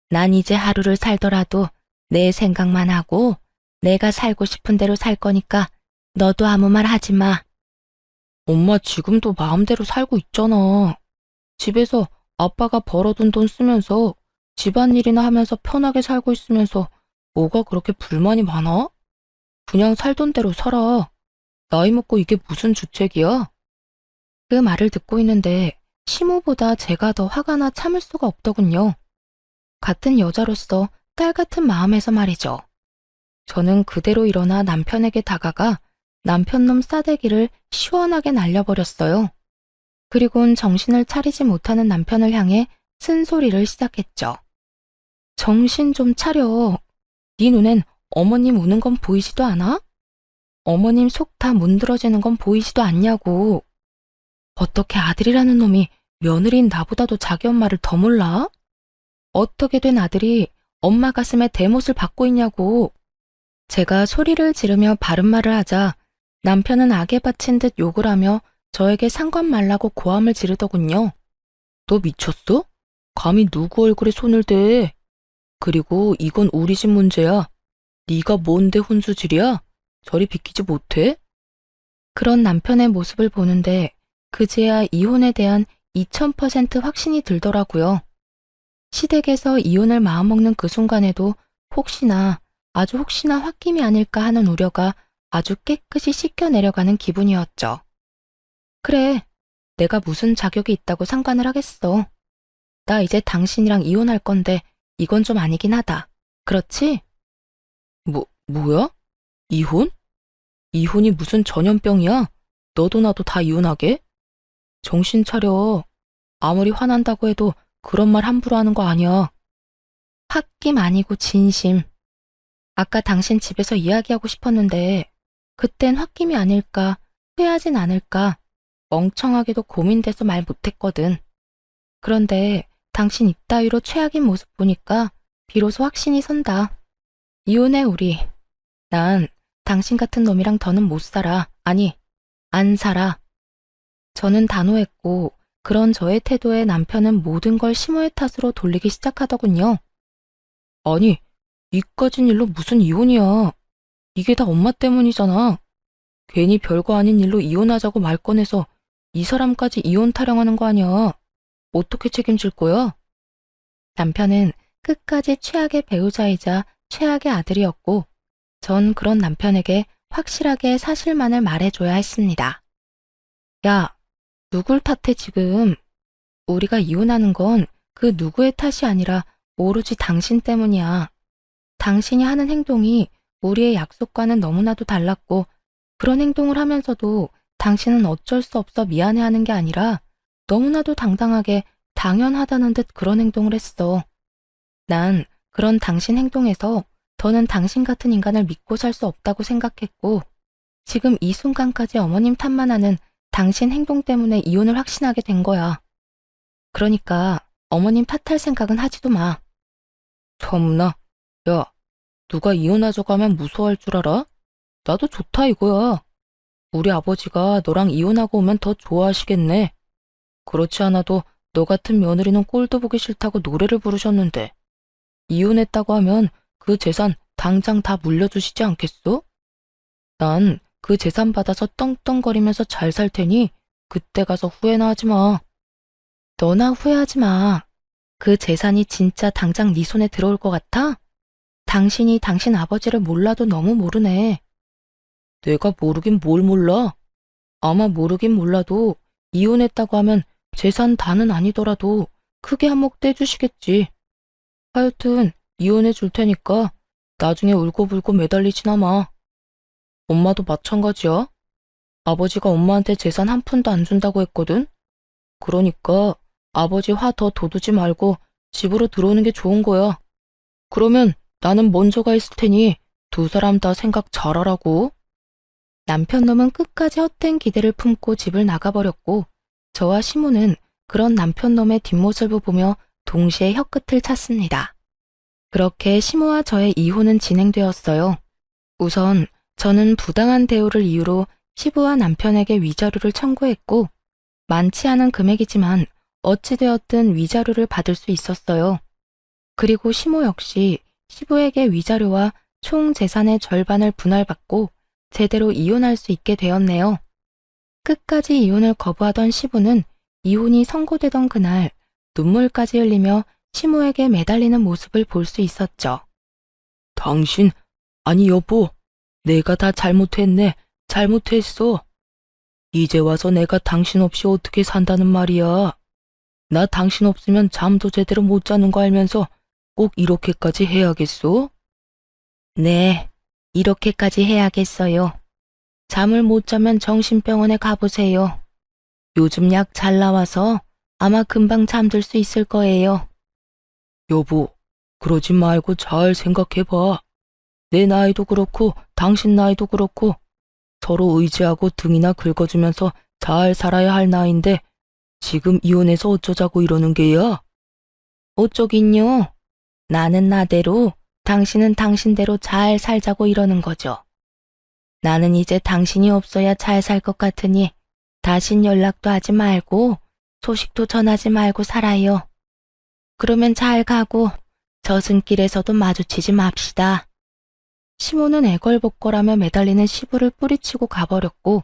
난 이제 하루를 살더라도 내 생각만 하고 내가 살고 싶은 대로 살 거니까 너도 아무 말 하지 마. 엄마 지금도 마음대로 살고 있잖아. 집에서 아빠가 벌어둔 돈 쓰면서 집안일이나 하면서 편하게 살고 있으면서 뭐가 그렇게 불만이 많아? 그냥 살던 대로 살아. 나이 먹고 이게 무슨 주책이야? 그 말을 듣고 있는데 시모보다 제가 더 화가 나 참을 수가 없더군요. 같은 여자로서 딸 같은 마음에서 말이죠. 저는 그대로 일어나 남편에게 다가가 남편놈 싸대기를 시원하게 날려버렸어요. 그리곤 정신을 차리지 못하는 남편을 향해 쓴소리를 시작했죠. 정신 좀 차려. 네 눈엔 어머님 우는 건 보이지도 않아? 어머님 속 다 문드러지는 건 보이지도 않냐고. 어떻게 아들이라는 놈이 며느리인 나보다도 자기 엄마를 더 몰라? 어떻게 된 아들이 엄마 가슴에 대못을 받고 있냐고. 제가 소리를 지르며 바른 말을 하자 남편은 악에 바친 듯 욕을 하며 저에게 상관 말라고 고함을 지르더군요. 너 미쳤어? 감히 누구 얼굴에 손을 대? 그리고 이건 우리 집 문제야. 네가 뭔데 혼수질이야? 저리 비키지 못해? 그런 남편의 모습을 보는데 그제야 이혼에 대한 2000% 확신이 들더라고요. 시댁에서 이혼을 마음먹는 그 순간에도 혹시나 아주 혹시나 홧김이 아닐까 하는 우려가 아주 깨끗이 씻겨 내려가는 기분이었죠. 그래, 내가 무슨 자격이 있다고 상관을 하겠어. 나 이제 당신이랑 이혼할 건데 이건 좀 아니긴 하다. 그렇지? 뭐야? 이혼? 이혼이 무슨 전염병이야? 너도 나도 다 이혼하게? 정신 차려. 아무리 화난다고 해도 그런 말 함부로 하는 거 아니야. 홧김 아니고 진심. 아까 당신 집에서 이야기하고 싶었는데 그땐 홧김이 아닐까, 후회하진 않을까 멍청하게도 고민돼서 말 못했거든. 그런데 당신 이따위로 최악인 모습 보니까 비로소 확신이 선다. 이혼해, 우리. 난 당신 같은 놈이랑 더는 못 살아. 아니, 안 살아. 저는 단호했고, 그런 저의 태도에 남편은 모든 걸 시모의 탓으로 돌리기 시작하더군요. 아니, 이까진 일로 무슨 이혼이야. 이게 다 엄마 때문이잖아. 괜히 별거 아닌 일로 이혼하자고 말 꺼내서 이 사람까지 이혼 타령하는 거 아니야. 어떻게 책임질 거야? 남편은 끝까지 최악의 배우자이자 최악의 아들이었고, 전 그런 남편에게 확실하게 사실만을 말해줘야 했습니다. 야, 누굴 탓해 지금? 우리가 이혼하는 건 그 누구의 탓이 아니라 오로지 당신 때문이야. 당신이 하는 행동이 우리의 약속과는 너무나도 달랐고, 그런 행동을 하면서도 당신은 어쩔 수 없어 미안해하는 게 아니라 너무나도 당당하게 당연하다는 듯 그런 행동을 했어. 난 그런 당신 행동에서 더는 당신 같은 인간을 믿고 살 수 없다고 생각했고, 지금 이 순간까지 어머님 탓만 하는 당신 행동 때문에 이혼을 확신하게 된 거야. 그러니까 어머님 탓할 생각은 하지도 마. 참나, 야, 누가 이혼하자고 하면 무서워할 줄 알아? 나도 좋다 이거야. 우리 아버지가 너랑 이혼하고 오면 더 좋아하시겠네. 그렇지 않아도 너 같은 며느리는 꼴도 보기 싫다고 노래를 부르셨는데, 이혼했다고 하면 그 재산 당장 다 물려주시지 않겠소? 난 그 재산 받아서 떵떵거리면서 잘 살 테니 그때 가서 후회나 하지 마. 너나 후회하지 마. 그 재산이 진짜 당장 네 손에 들어올 것 같아? 당신이 당신 아버지를 몰라도 너무 모르네. 내가 모르긴 뭘 몰라. 아마 모르긴 몰라도 이혼했다고 하면 재산 다는 아니더라도 크게 한몫 떼주시겠지. 하여튼 이혼해 줄 테니까 나중에 울고불고 매달리지나 마. 엄마도 마찬가지야. 아버지가 엄마한테 재산 한 푼도 안 준다고 했거든. 그러니까 아버지 화 더 돋우지 말고 집으로 들어오는 게 좋은 거야. 그러면 나는 먼저 가 있을 테니 두 사람 다 생각 잘하라고. 남편 놈은 끝까지 헛된 기대를 품고 집을 나가버렸고, 저와 시모는 그런 남편 놈의 뒷모습을 보며 동시에 혀끝을 찼습니다. 그렇게 시모와 저의 이혼은 진행되었어요. 우선 저는 부당한 대우를 이유로 시부와 남편에게 위자료를 청구했고, 많지 않은 금액이지만 어찌되었든 위자료를 받을 수 있었어요. 그리고 시모 역시 시부에게 위자료와 총 재산의 절반을 분할받고 제대로 이혼할 수 있게 되었네요. 끝까지 이혼을 거부하던 시부는 이혼이 선고되던 그날 눈물까지 흘리며 시모에게 매달리는 모습을 볼 수 있었죠. 당신, 아니 여보, 내가 다 잘못했네. 잘못했어. 이제 와서 내가 당신 없이 어떻게 산다는 말이야. 나 당신 없으면 잠도 제대로 못 자는 거 알면서 꼭 이렇게까지 해야겠어? 네, 이렇게까지 해야겠어요. 잠을 못 자면 정신병원에 가보세요. 요즘 약 잘 나와서 아마 금방 잠들 수 있을 거예요. 여보, 그러지 말고 잘 생각해봐. 내 나이도 그렇고 당신 나이도 그렇고 서로 의지하고 등이나 긁어주면서 잘 살아야 할 나이인데 지금 이혼해서 어쩌자고 이러는 게야? 어쩌긴요. 나는 나대로, 당신은 당신대로 잘 살자고 이러는 거죠. 나는 이제 당신이 없어야 잘 살 것 같으니 다신 연락도 하지 말고 소식도 전하지 말고 살아요. 그러면 잘 가고 저승길에서도 마주치지 맙시다. 시모는 애걸복걸하며 매달리는 시부를 뿌리치고 가버렸고,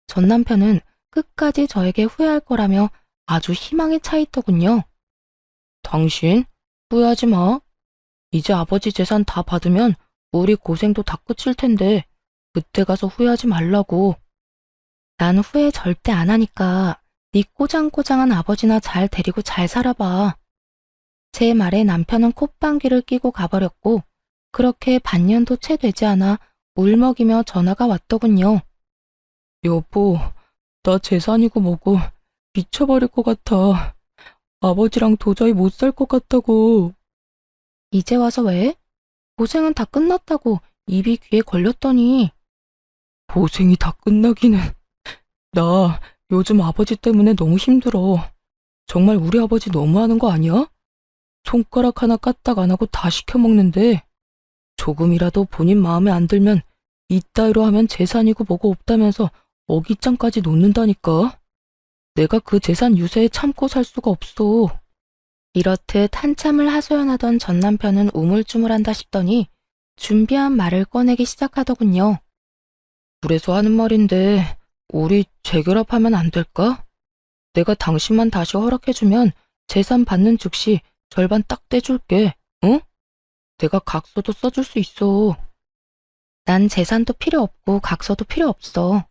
전 남편은 끝까지 저에게 후회할 거라며 아주 희망에 차 있더군요. 당신, 후회하지 마. 이제 아버지 재산 다 받으면 우리 고생도 다 끝일 텐데 그때 가서 후회하지 말라고. 난 후회 절대 안 하니까 네 꼬장꼬장한 아버지나 잘 데리고 잘 살아봐. 제 말에 남편은 콧방귀를 끼고 가버렸고, 그렇게 반년도 채 되지 않아 울먹이며 전화가 왔더군요. 여보, 나 재산이고 뭐고 미쳐버릴 것 같아. 아버지랑 도저히 못 살 것 같다고. 이제 와서 왜? 고생은 다 끝났다고 입이 귀에 걸렸더니. 고생이 다 끝나기는. 나 요즘 아버지 때문에 너무 힘들어. 정말 우리 아버지 너무하는 거 아니야? 손가락 하나 까딱 안 하고 다 시켜 먹는데 조금이라도 본인 마음에 안 들면 이따위로 하면 재산이고 뭐고 없다면서 어깃장까지 놓는다니까. 내가 그 재산 유세에 참고 살 수가 없어. 이렇듯 한참을 하소연하던 전 남편은 우물쭈물한다 싶더니 준비한 말을 꺼내기 시작하더군요. 그래서 하는 말인데 우리 재결합하면 안 될까? 내가 당신만 다시 허락해주면 재산 받는 즉시 절반 딱 떼줄게. 응? 내가 각서도 써줄 수 있어. 난 재산도 필요 없고 각서도 필요 없어.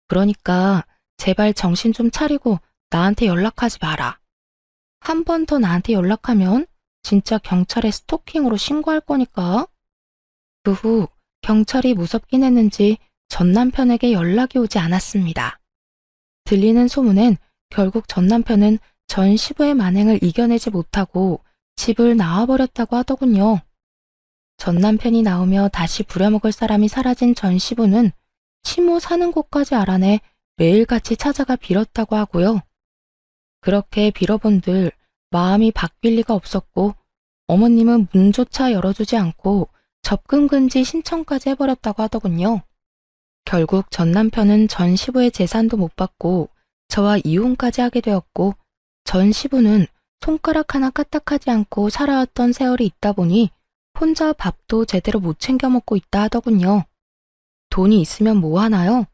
그러니까 제발 정신 좀 차리고 나한테 연락하지 마라. 한 번 더 나한테 연락하면 진짜 경찰에 스토킹으로 신고할 거니까. 그 후 경찰이 무섭긴 했는지 전 남편에게 연락이 오지 않았습니다. 들리는 소문엔 결국 전 남편은 전 시부의 만행을 이겨내지 못하고 집을 나와버렸다고 하더군요. 전 남편이 나오며 다시 부려먹을 사람이 사라진 전 시부는 시모 사는 곳까지 알아내 매일같이 찾아가 빌었다고 하고요. 그렇게 빌어본들 마음이 바뀔 리가 없었고 어머님은 문조차 열어주지 않고 접근 금지 신청까지 해버렸다고 하더군요. 결국 전 남편은 전 시부의 재산도 못 받고 저와 이혼까지 하게 되었고 전 시부는 손가락 하나 까딱하지 않고 살아왔던 세월이 있다 보니 혼자 밥도 제대로 못 챙겨 먹고 있다 하더군요. 돈이 있으면 뭐 하나요?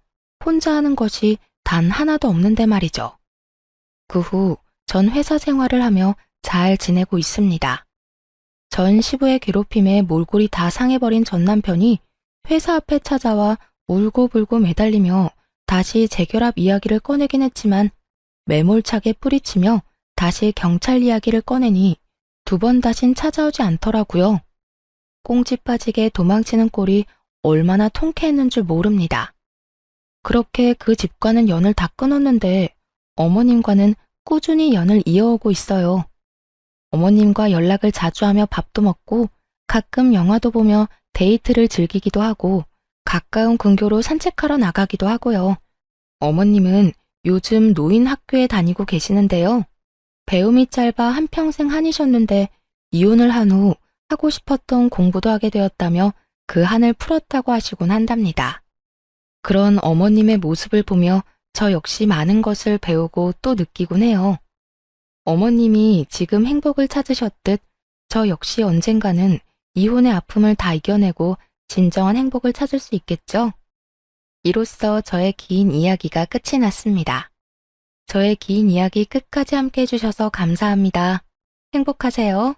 혼자 하는 것이 단 하나도 없는데 말이죠. 그 후 전 회사 생활을 하며 잘 지내고 있습니다. 전 시부의 괴롭힘에 몰골이 다 상해버린 전 남편이 회사 앞에 찾아와 울고불고 매달리며 다시 재결합 이야기를 꺼내긴 했지만 매몰차게 뿌리치며 다시 경찰 이야기를 꺼내니 두 번 다신 찾아오지 않더라고요. 꽁지 빠지게 도망치는 꼴이 얼마나 통쾌했는 줄 모릅니다. 그렇게 그 집과는 연을 다 끊었는데 어머님과는 꾸준히 연을 이어오고 있어요. 어머님과 연락을 자주 하며 밥도 먹고 가끔 영화도 보며 데이트를 즐기기도 하고 가까운 근교로 산책하러 나가기도 하고요. 어머님은 요즘 노인 학교에 다니고 계시는데요. 배움이 짧아 한평생 한이셨는데 이혼을 한 후 하고 싶었던 공부도 하게 되었다며 그 한을 풀었다고 하시곤 한답니다. 그런 어머님의 모습을 보며 저 역시 많은 것을 배우고 또 느끼곤 해요. 어머님이 지금 행복을 찾으셨듯 저 역시 언젠가는 이혼의 아픔을 다 이겨내고 진정한 행복을 찾을 수 있겠죠? 이로써 저의 긴 이야기가 끝이 났습니다. 저의 긴 이야기 끝까지 함께 해주셔서 감사합니다. 행복하세요.